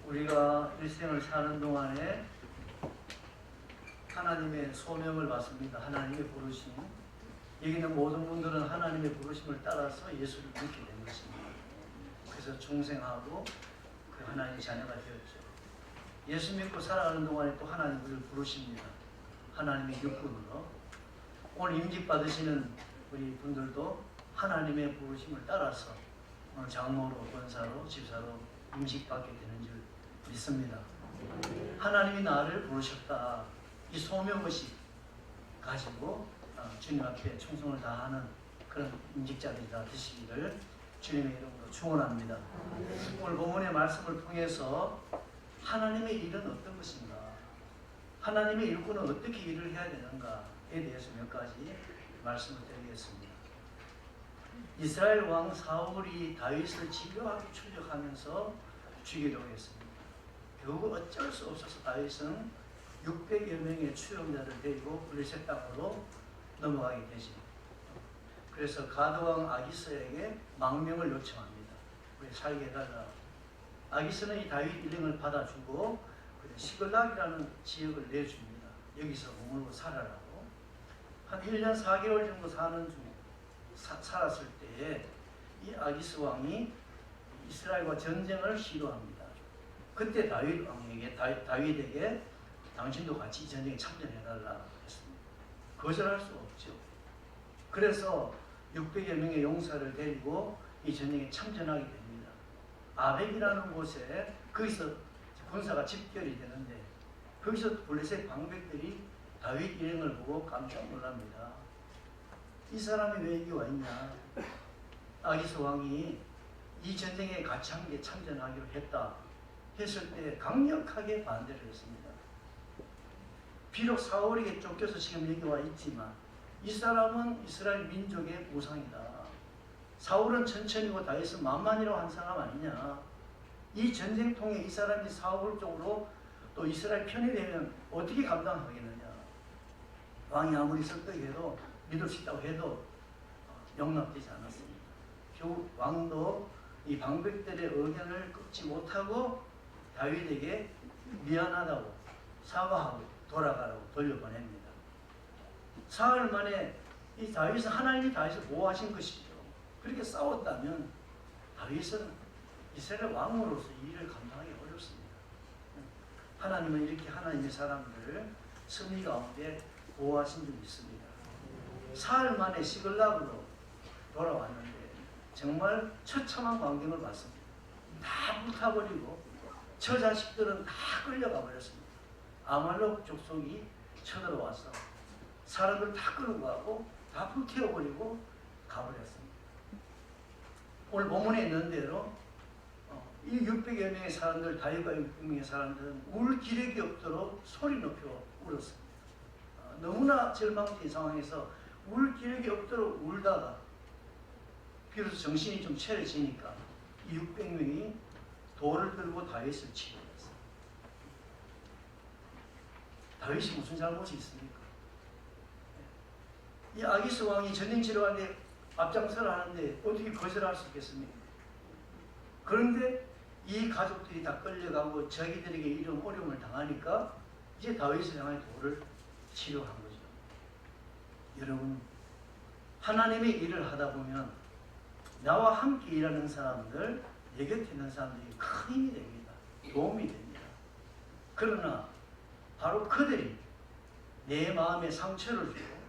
우리가 일생을 사는 동안에 하나님의 소명을 받습니다. 하나님의 부르심. 여기 있는 모든 분들은 하나님의 부르심을 따라서 예수를 믿게 된 것입니다. 그래서 중생하고 그 하나님의 자녀가 되었죠. 예수 믿고 살아가는 동안에 또 하나님 우리를 부르십니다. 하나님의 육군으로. 오늘 임직 받으시는 우리 분들도 하나님의 부르심을 따라서 장로로, 권사로, 집사로 임직받게 되는 줄 믿습니다. 하나님이 나를 부르셨다. 이 소명의식 가지고 주님 앞에 충성을 다하는 그런 임직자들이 다 되시기를 주님의 이름으로 축원합니다. 오늘 본문의 말씀을 통해서 하나님의 일은 어떤 것인가, 하나님의 일꾼은 어떻게 일을 해야 되는가에 대해서 몇 가지 말씀을 드리겠습니다. 이스라엘 왕 사울이 다윗을 집요하게 추적하면서 죽이려고 했습니다. 결국 어쩔 수 없어서 다윗은 600여 명의 추종자를 데리고 블레셋 땅으로 넘어가게 되죠. 그래서 가드왕 아기스에게 망명을 요청합니다. 왜 살게 해달라. 아기스는 이 다윗 일행을 받아주고 시글락이라는 지역을 내줍니다. 여기서 머물고 살아라고. 한 1년 4개월 정도 살았을 때에 이 아기스 왕이 이스라엘과 전쟁을 시도합니다. 그때 다윗에게 당신도 같이 이 전쟁에 참전해달라 했습니다. 거절할 수 없죠. 그래서 600여 명의 용사를 데리고 이 전쟁에 참전하게 됩니다. 아벡이라는 곳에 거기서 군사가 집결이 되는데 거기서 블레셋 방백들이 다윗 일행을 보고 깜짝 놀랍니다. 이 사람이 왜 여기 와 있냐? 아기스 왕이 이 전쟁에 같이 함께 참전하기로 했다 했을 때 강력하게 반대를 했습니다. 비록 사울에게 쫓겨서 지금 여기 와 있지만 이 사람은 이스라엘 민족의 우상이다. 사울은 천천히고 다윗은 만만이라고 한 사람 아니냐. 이 전쟁통에 이 사람이 사울 쪽으로 또 이스라엘 편이 되면 어떻게 감당하겠느냐. 왕이 아무리 설득해도 믿을 수 있다고 해도 용납되지 않았습니다. 결국 왕도 이 방백들의 의견을 끄지 못하고 다윗에게 미안하다고 사과하고 돌아가라고 돌려보냅니다. 사흘 만에 이 다윗은 하나님이 다윗을 보호하신 것이죠. 그렇게 싸웠다면 다윗은 이스라엘 왕으로서 이 일을 감당하기 어렵습니다. 하나님은 이렇게 하나님의 사람들을 승리 가운데 보호하신 줄 믿습니다. 사흘 만에 시글락으로 돌아왔는데 정말 처참한 광경을 봤습니다. 다 불타버리고 처자식들은 다 끌려가 버렸습니다. 아말렉 족속이 쳐들어와서 사람들 다 끌고 가고 다 불태워버리고 가버렸습니다. 오늘 본문에 있는 대로 이 600여 명의 사람들, 다윗과 600명의 사람들은 울 기력이 없도록 소리 높여 울었습니다. 너무나 절망적인 상황에서 울 기력이 없도록 울다가 비로소 정신이 좀 차려지니까 이 600명이 돌을 들고 다윗을 치고 있어요. 다윗이 무슨 잘못이 있습니까? 이 아기스 왕이 전쟁 치러가는데 앞장서라 하는데 어떻게 거절할 수 있겠습니까? 그런데 이 가족들이 다 끌려가고 자기들에게 이런 어려움을 당하니까 이제 다윗을 향해 돌을 치려고 한 거죠. 여러분, 하나님의 일을 하다 보면 나와 함께 일하는 사람들, 내 곁에 있는 사람들이 큰 힘이 됩니다. 도움이 됩니다. 그러나 바로 그들이 내 마음에 상처를 주고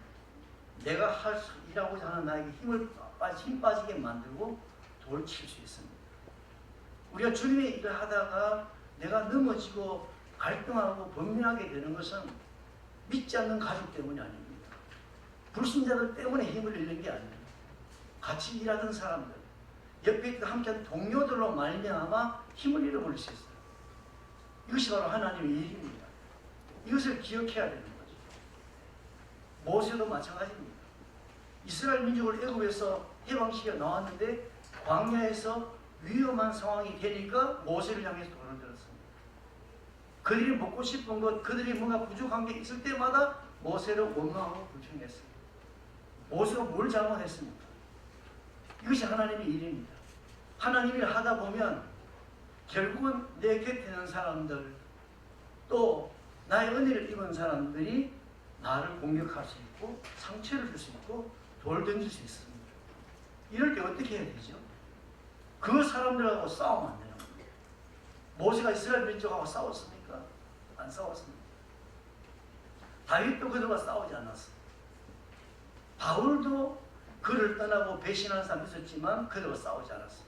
내가 일하고자 하는 나에게 힘 빠지게 만들고 돌을 칠 수 있습니다. 우리가 주님의 일을 하다가 내가 넘어지고 갈등하고 번민하게 되는 것은 믿지 않는 가족 때문이 아닙니다. 불신자들 때문에 힘을 잃는 게 아닙니다. 같이 일하던 사람들, 옆에 함께한 동료들로 말미암아 힘을 잃어버릴 수 있어요. 이것이 바로 하나님의 일입니다. 이것을 기억해야 되는 거죠. 모세도 마찬가지입니다. 이스라엘 민족을 애굽에서 해방시켜 나왔는데 광야에서 위험한 상황이 되니까 모세를 향해서 돌을 들었습니다. 그들이 먹고 싶은 것, 그들이 뭔가 부족한 게 있을 때마다 모세를 원망하고 불평했습니다. 모세가 뭘 잘못했습니까? 이것이 하나님의 일입니다. 하나님을 하다 보면 결국은 내 곁에 있는 사람들 또 나의 은혜를 입은 사람들이 나를 공격할 수 있고 상처를 줄 수 있고 돌 던질 수 있습니다. 이럴 때 어떻게 해야 되죠? 그 사람들하고 싸우면 안 되는 거예요. 모세가 이스라엘 민족하고 싸웠습니까? 안 싸웠습니다. 다윗도 그들과 싸우지 않았어요. 바울도 그를 떠나고 배신하는 사람이 있었지만 그들과 싸우지 않았어요.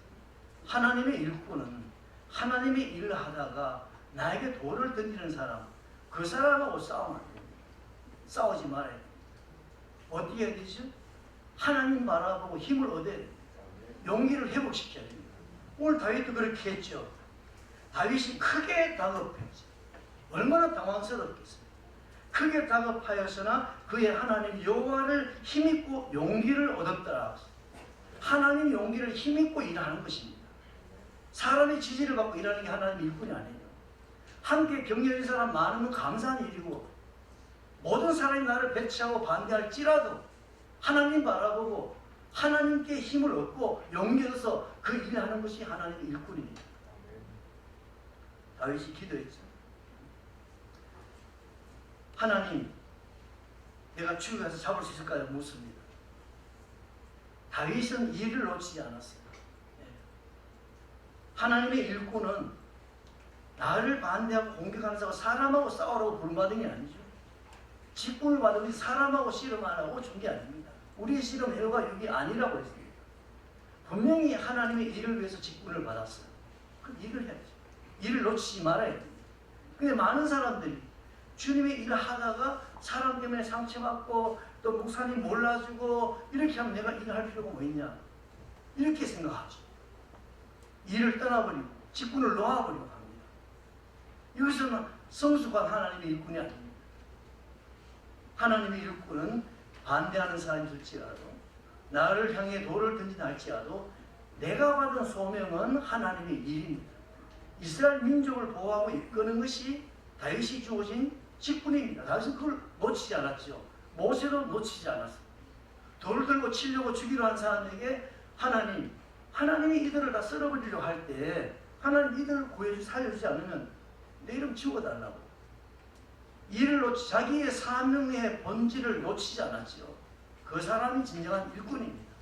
하나님의 일꾼은 하나님의 일을 하다가 나에게 돌을 던지는 사람, 그 사람하고 싸우면 안 됩니다. 싸우지 말아야 됩니다. 어떻게 해야 되죠? 하나님 바라보고 힘을 얻어야 됩니다. 용기를 회복시켜야 됩니다. 오늘 다윗도 그렇게 했죠. 다윗이 크게 다급했죠. 얼마나 당황스럽겠어요. 크게 다급하였으나 그의 하나님 여호와를 힘입고 용기를 얻었더라. 하나님 용기를 힘입고 일하는 것입니다. 사람의 지지를 받고 일하는 게 하나님의 일꾼이 아니에요. 함께 격려해준 사람 많으면 감사한 일이고 모든 사람이 나를 배치하고 반대할지라도 하나님 바라보고 하나님께 힘을 얻고 용기 얻어서 그 일을 하는 것이 하나님의 일꾼입니다. 다윗이 기도했죠. 하나님, 내가 출국해서 잡을 수 있을까요? 묻습니다. 다윗은 일을 놓치지 않았어요. 하나님의 일꾼은 나를 반대하고 공격하는 사람하고 싸우라고 부름받은 게 아니죠. 직분을 받은 게 사람하고 씨름하라고 준 게 아닙니다. 우리의 씨름 해로가 여기 아니라고 했습니다. 분명히 하나님의 일을 위해서 직분을 받았어요. 그 일을 해야죠. 일을 놓치지 말아야 됩니다. 근데 많은 사람들이 주님의 일을 하다가 사람 때문에 상처받고 또 목사님 몰라주고 이렇게 하면 내가 일을 할 필요가 뭐 있냐 이렇게 생각하죠. 일을 떠나버리고 직분을 놓아버리고 합니다. 여기서는 성숙한 하나님의 일꾼이 아닙니다. 하나님의 일꾼은 반대하는 사람이 될지라도 나를 향해 돌을 던진다 할지라도 내가 받은 소명은 하나님의 일입니다. 이스라엘 민족을 보호하고 이끄는 것이 다윗이 주어진 직분입니다. 다윗은 그걸 놓치지 않았죠. 모세도 놓치지 않았어요. 돌을 들고 치려고 죽이려 한 사람에게 하나님이 이들을 다 썰어버리려고 할 때 하나님 이들을 구해주지 살려주지 않으면 내 이름 지워달라고. 이를 놓치 자기의 사명의 본질을 놓치지 않았죠. 그 사람이 진정한 일꾼입니다.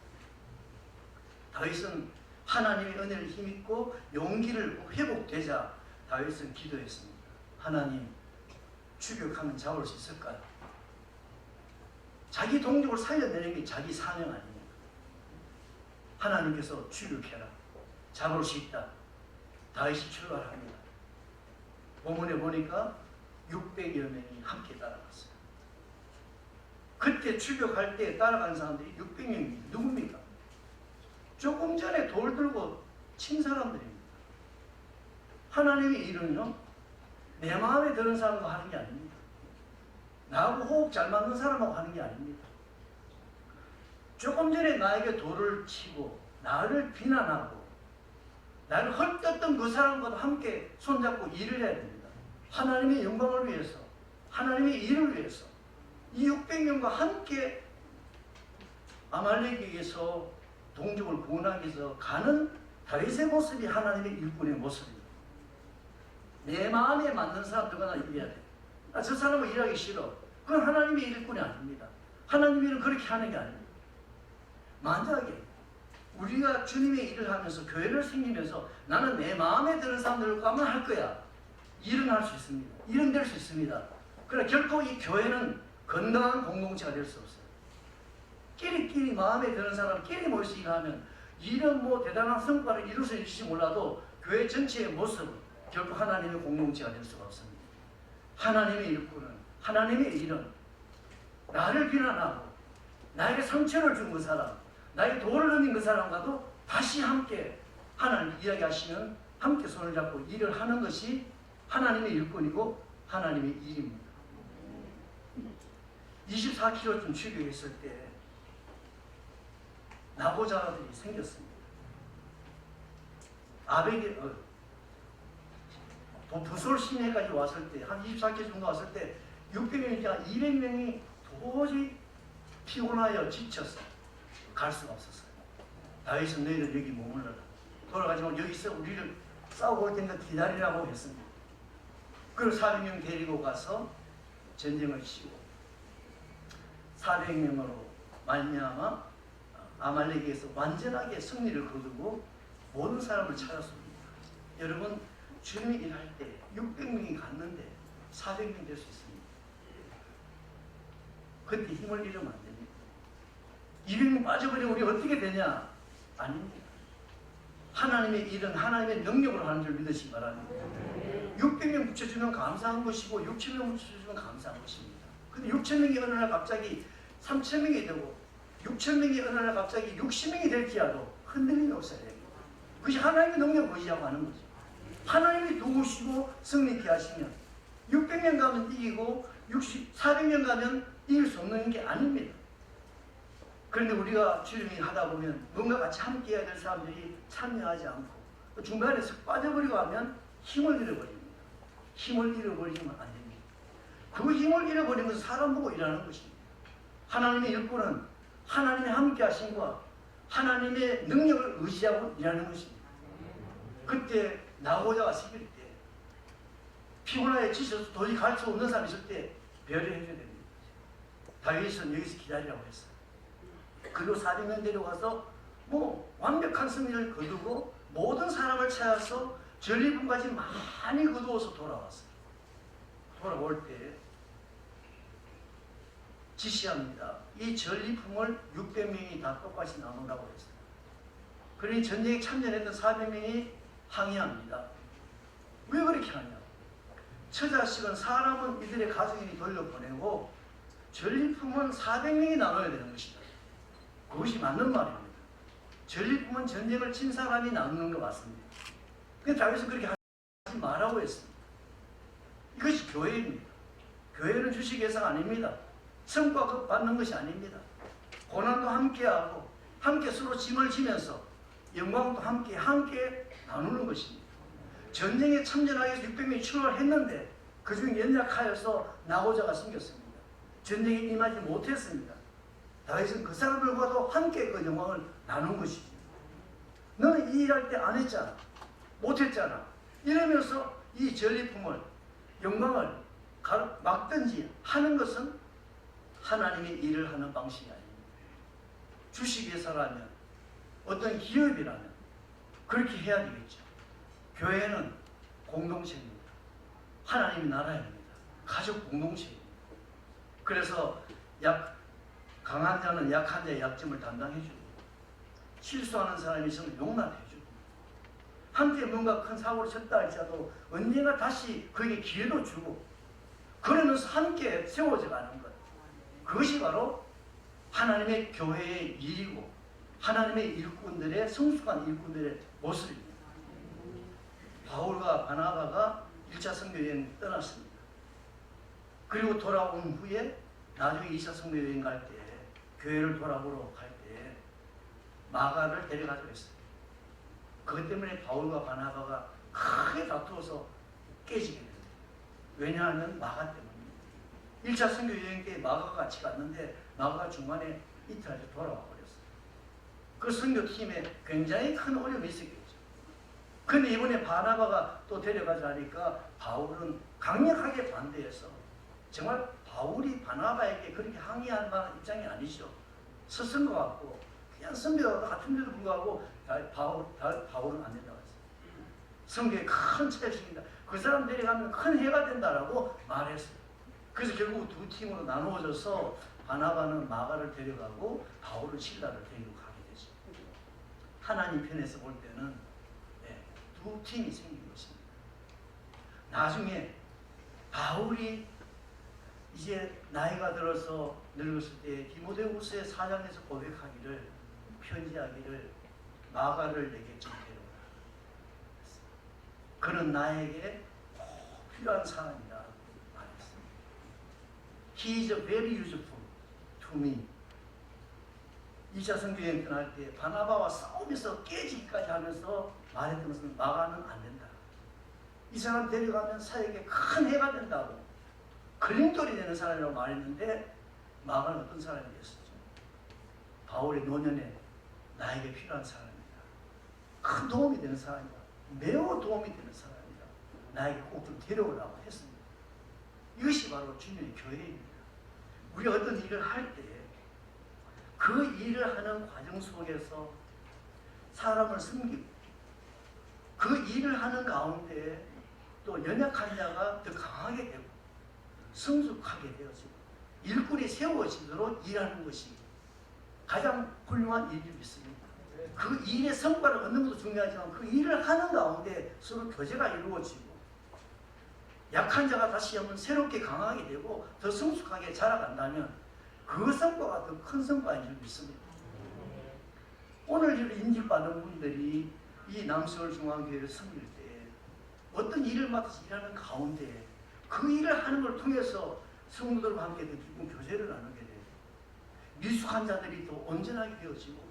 다윗은 하나님의 은혜를 힘입고 용기를 회복되자 다윗은 기도했습니다. 하나님, 추격하면 잡을 수 있을까요? 자기 동족을 살려내는 게 자기 사명 아닙니까? 하나님께서 추격해라. 잡을 수 있다. 다윗이 출발합니다. 본문에 보니까 600여 명이 함께 따라갔어요. 그때 추격할 때 따라간 사람들이 600명이 누굽니까? 조금 전에 돌 들고 친 사람들입니다. 하나님의 일은요, 내 마음에 드는 사람하고 하는 게 아닙니다. 나하고 호흡 잘 맞는 사람하고 하는 게 아닙니다. 조금 전에 나에게 돌을 치고 나를 비난하고 나를 헐뜯던 그 사람과도 함께 손잡고 일을 해야 됩니다. 하나님의 영광을 위해서, 하나님의 일을 위해서 이 600명과 함께 아말렉에게서 동족을 구원하기 위해서 가는 다윗의 모습이 하나님의 일꾼의 모습입니다. 내 마음에 맞는 사람들과 나 일해야 돼. 저 사람은 일하기 싫어. 그건 하나님의 일꾼이 아닙니다. 하나님의 일은 그렇게 하는 게 아닙니다. 만약에 우리가 주님의 일을 하면서 교회를 생기면서 나는 내 마음에 드는 사람들과만 할 거야. 일은 할 수 있습니다. 일은 될 수 있습니다. 그러나 결코 이 교회는 건강한 공동체가 될 수 없어요. 끼리끼리 마음에 드는 사람끼리 모여서 일하면 일은 뭐 대단한 성과를 이룰 수 있을지 몰라도 교회 전체의 모습은 결코 하나님의 공동체가 될 수가 없습니다. 하나님의 일꾼은, 하나님의 일은 나를 비난하고 나에게 상처를 준 그 사람, 나에게 돌을 던진 그 사람과도 다시 함께 하나님 이야기하시면 함께 손을 잡고 일을 하는 것이 하나님의 일꾼이고 하나님의 일입니다. 24km쯤 추격했을 때 나고자들이 생겼습니다. 부솔 시내까지 왔을 때, 한 24km 정도 왔을 때 600명이니까 200명이 도저히 피곤하여 지쳐서 갈 수가 없었어요. 다윗은 너희들 여기 머물러라. 돌아가지 말고 여기서 우리를 싸우고 올 테니까 기다리라고 했습니다. 그리고 400명 데리고 가서 전쟁을 치고 400명으로 말미암아 아말렉에게서 완전하게 승리를 거두고 모든 사람을 찾았습니다. 여러분, 주님이 일할 때 600명이 갔는데 400명 될 수 있습니다. 그때 힘을 잃으면 안 됩니다. 200명 빠져버리면 우리 어떻게 되냐? 아닙니다. 하나님의 일은 하나님의 능력으로 하는 줄 믿으시기 바랍니다. 600명 붙여주면 감사한 것이고 6,000명 붙여주면 감사한 것입니다. 근데 6,000명이 어느 날 갑자기 3,000명이 되고 6,000명이 어느 날 갑자기 60명이 될지라도 흔들림이 없어야 됩니다. 그것이 하나님의 능력을 의지하고 하는 거죠. 하나님이 도우시고 승리케 하시면 600명 가면 이기고 400명 가면 이길 수 없는 게 아닙니다. 그런데 우리가 주님이 하다 보면 뭔가 같이 함께 해야 될 사람들이 참여하지 않고 중간에 쓱 빠져버리고 하면 힘을 잃어버립니다. 힘을 잃어버리면 안 됩니다. 그 힘을 잃어버리면서 사람 보고 일하는 것입니다. 하나님의 일꾼은 하나님의 함께 하심과 하나님의 능력을 의지하고 일하는 것입니다. 그때 나고자가 새길 때 피곤하게 지쳐서 도저히 갈 수 없는 사람이 있을 때 배려해줘야 됩니다. 다윗은 여기서 기다리라고 했어요. 그리고 400명 데려가서 완벽한 승리를 거두고 모든 사람을 찾아서 전리품까지 많이 거두어서 돌아왔어요. 돌아올 때 지시합니다. 이 전리품을 600명이 다 똑같이 나누라고 했어요. 그러니 전쟁에 참전했던 400명이 항의합니다. 왜 그렇게 하냐? 처자식은 사람은 이들의 가족이 돌려보내고 전리품은 400명이 나눠야 되는 것이다. 그것이 맞는 말입니다. 전리품은 전쟁을 친 사람이 나누는 거 맞습니다. 근데 다윗은 그렇게 하지 말라고 했습니다. 이것이 교회입니다. 교회는 주식 회사가 아닙니다. 성과 받는 것이 아닙니다. 고난도 함께하고 함께 서로 짐을 지면서 영광도 함께 나누는 것입니다. 전쟁에 참전하기 위해서 600명이 출발했는데 그중 연약하여서 나고자가 숨겼습니다. 전쟁에 임하지 못했습니다. 다윗은 그 사람들과도 함께 그 영광을 나눈 것입니다. 너는 이 일할 때 안 했잖아. 못했잖아. 이러면서 이 전리품을 영광을 막든지 하는 것은 하나님의 일을 하는 방식이 아닙니다. 주식회사라면 어떤 기업이라면 그렇게 해야 되겠죠. 교회는 공동체입니다. 하나님의 나라입니다. 가족 공동체입니다. 그래서 강한 자는 약한 자의 약점을 담당해주고 실수하는 사람이 있으면 용납해주고 한때 뭔가 큰 사고를 쳤다 할지라도 언젠가 다시 그에게 기회도 주고 그러면서 함께 세워져 가는 것. 그것이 바로 하나님의 교회의 일이고 하나님의 일꾼들의 성숙한 일꾼들의 모습입니다. 바울과 바나바가 1차 선교여행 떠났습니다. 그리고 돌아온 후에 나중에 2차 선교여행 갈 때 교회를 돌아보러 갈 때 마가를 데려가기로 했어요. 그것 때문에 바울과 바나바가 크게 다투어서 깨지게 됩니다. 왜냐하면 마가 때문입니다. 1차 선교여행 때 마가가 같이 갔는데 마가가 중간에 이틀 안에 돌아와 버렸어요. 그 선교팀에 굉장히 큰 어려움이 있었겠죠. 근데 이번에 바나바가 또 데려가자 하니까 바울은 강력하게 반대해서 정말 바울이 바나바에게 그렇게 항의할 만한 입장이 아니죠. 스승 것 같고 그냥 선배와 같은데도 불구하고 바울은 안 된다고 했어요. 성경에 큰 차이입니다. 그 사람 데려가면 큰 해가 된다라고 말했어요. 그래서 결국 두 팀으로 나누어져서 바나바는 마가를 데려가고 바울은 실라를 데리고 가게 되죠. 하나님 편에서 볼 때는 두 팀이 생긴 것입니다. 나중에 바울이 이제 나이가 들어서 늙었을 때 디모데후서의 4장에서 고백하기를 편지하기를 마가를 내게 좀 데려오라. 그는 나에게 꼭 필요한 사람이다 말했습니다. He is very useful to me. 2차 선교여행 떠날 때 바나바와 싸우면서 깨지기까지 하면서 말했던 것은 마가는 안 된다. 이 사람 데려가면 사역에 큰 해가 된다고 걸림돌이 되는 사람이라고 말했는데 마가는 어떤 사람이 됐었죠? 바울의 노년에 나에게 필요한 사람이다. 큰 도움이 되는 사람이다. 매우 도움이 되는 사람이다. 나에게 꼭 좀 데려오라고 했습니다. 이것이 바로 주님의 교회입니다. 우리 어떤 일을 할 때 그 일을 하는 과정 속에서 사람을 섬기고 그 일을 하는 가운데 또 연약한 자가 더 강하게 되고 성숙하게 되어지고 일꾼이 세워지도록 일하는 것이 가장 훌륭한 일을 믿습니다. 그 일의 성과를 얻는 것도 중요하지만 그 일을 하는 가운데 서로 교제가 이루어지고 약한 자가 다시 한번 새롭게 강하게 되고 더 성숙하게 자라간다면 그 성과가 더 큰 성과인 줄 믿습니다. 오늘 인직받은 분들이 이 남서울중앙교회를 섬길 때 어떤 일을 맡아서 일하는 가운데 그 일을 하는 걸 통해서 성도들과 함께 더 깊은 교제를 나누게 돼요. 미숙한 자들이 더 온전하게 되어지고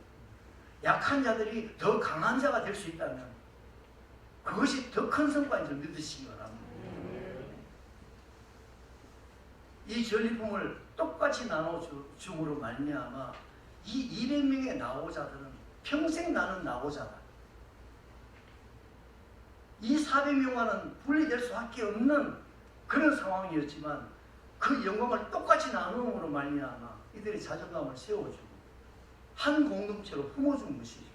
약한 자들이 더 강한 자가 될 수 있다면 그것이 더 큰 성과인 줄 믿으시기 바랍니다. 이 전리품을 똑같이 나눠줌으로 말미암아 이 200명의 나오자들은 평생 나는 나오자다. 이 400명과는 분리될 수밖에 없는 그런 상황이었지만 그 영광을 똑같이 나눔으로 말미암아 이들의 자존감을 세워주고 한 공동체로 품어준 것이죠.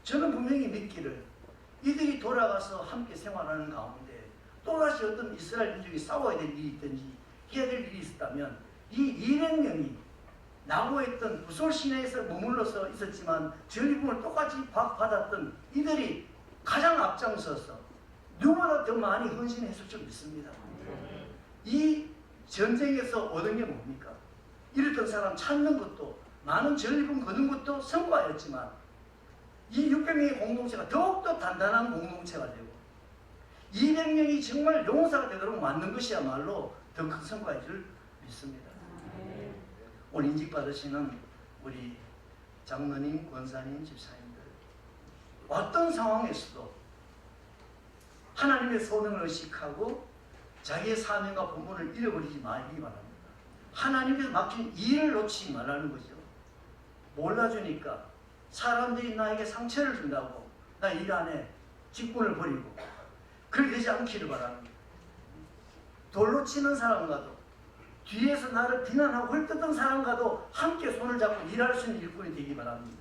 저는 분명히 믿기를 이들이 돌아가서 함께 생활하는 가운데 또다시 어떤 이스라엘 민족이 싸워야 될 일이 있든지 해야 될 일이 있었다면 이 200명이 나고했던 부솔 시내에서 머물러서 있었지만 전리품을 똑같이 받았던 이들이 가장 앞장서서 누구보다 더 많이 헌신했을 줄 믿습니다. 이 전쟁에서 얻은 게 뭡니까? 이랬던 사람 찾는 것도 많은 전리품 거둔 것도 성과였지만 이 600명의 공동체가 더욱더 단단한 공동체가 되고 200명이 정말 용사가 되도록 만든 것이야말로 더 큰 성과인 줄 믿습니다. 오늘 인직받으시는 우리 장로님, 권사님, 집사님들 어떤 상황에서도 하나님의 소명을 의식하고 자기의 사명과 본분을 잃어버리지 말기 바랍니다. 하나님께서 맡긴 일을 놓치지 말라는 거죠. 몰라주니까 사람들이 나에게 상처를 준다고 나 일 안에 직분을 버리고 그렇게 되지 않기를 바랍니다. 돌로 치는 사람과도 뒤에서 나를 비난하고 헐뜯던 사람과도 함께 손을 잡고 일할 수 있는 일꾼이 되기 바랍니다.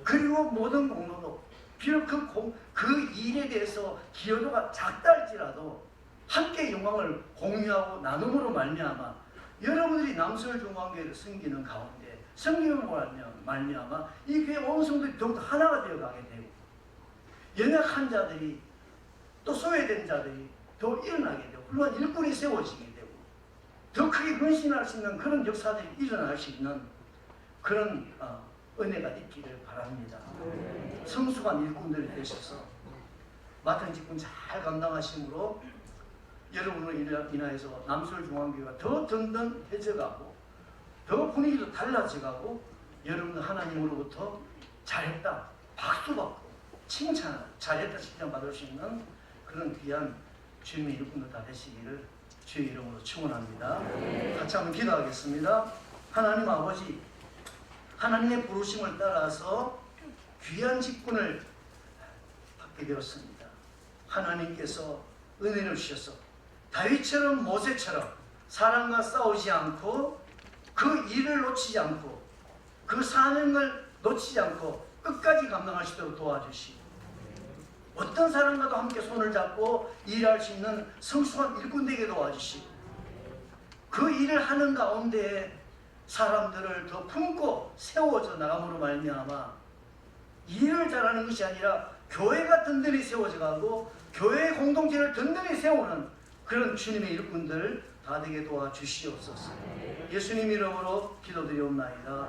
그리고 모든 공로도 비록 그 일에 대해서 기여도가 작다 할지라도 함께 영광을 공유하고 나눔으로 말미암아 여러분들이 남서울중앙교회를 섬기는 가운데 섬기는 말미암아 이 교회 온 성도들이 더욱더 하나가 되어가게 되고 연약한 자들이 또 소외된 자들이 더 일어나게 되고 훌륭한 일꾼이 세워지게 되고 더 크게 헌신할 수 있는 그런 역사들이 일어날 수 있는 그런 은혜가 있기를 바랍니다. 성숙한 일꾼들이 되셔서 맡은 직분 잘 감당하심으로 여러분을 인하여서 남서울중앙교회가 더 든든해져가고 더 분위기도 달라져가고 여러분 하나님으로부터 잘했다 박수받고 칭찬 잘했다 칭찬받을 수 있는 그런 귀한 주님의 일꾼들 다 되시기를 주의 이름으로 축원합니다. 같이 한번 기도하겠습니다. 하나님 아버지, 하나님의 부르심을 따라서 귀한 직분을 받게 되었습니다. 하나님께서 은혜를 주셔서 다윗처럼 모세처럼 사람과 싸우지 않고 그 일을 놓치지 않고 그 사명을 놓치지 않고 끝까지 감당할 수 있도록 도와주시고 어떤 사람과도 함께 손을 잡고 일할 수 있는 성숙한 일꾼 되게 도와주시고 그 일을 하는 가운데 사람들을 더 품고 세워져 나감으로 말미암아 일을 잘하는 것이 아니라 교회가 든든히 세워져 가고 교회 공동체를 든든히 세우는 그런 주님의 일꾼들 다 되게 도와주시옵소서. 예수님 이름으로 기도드리옵나이다.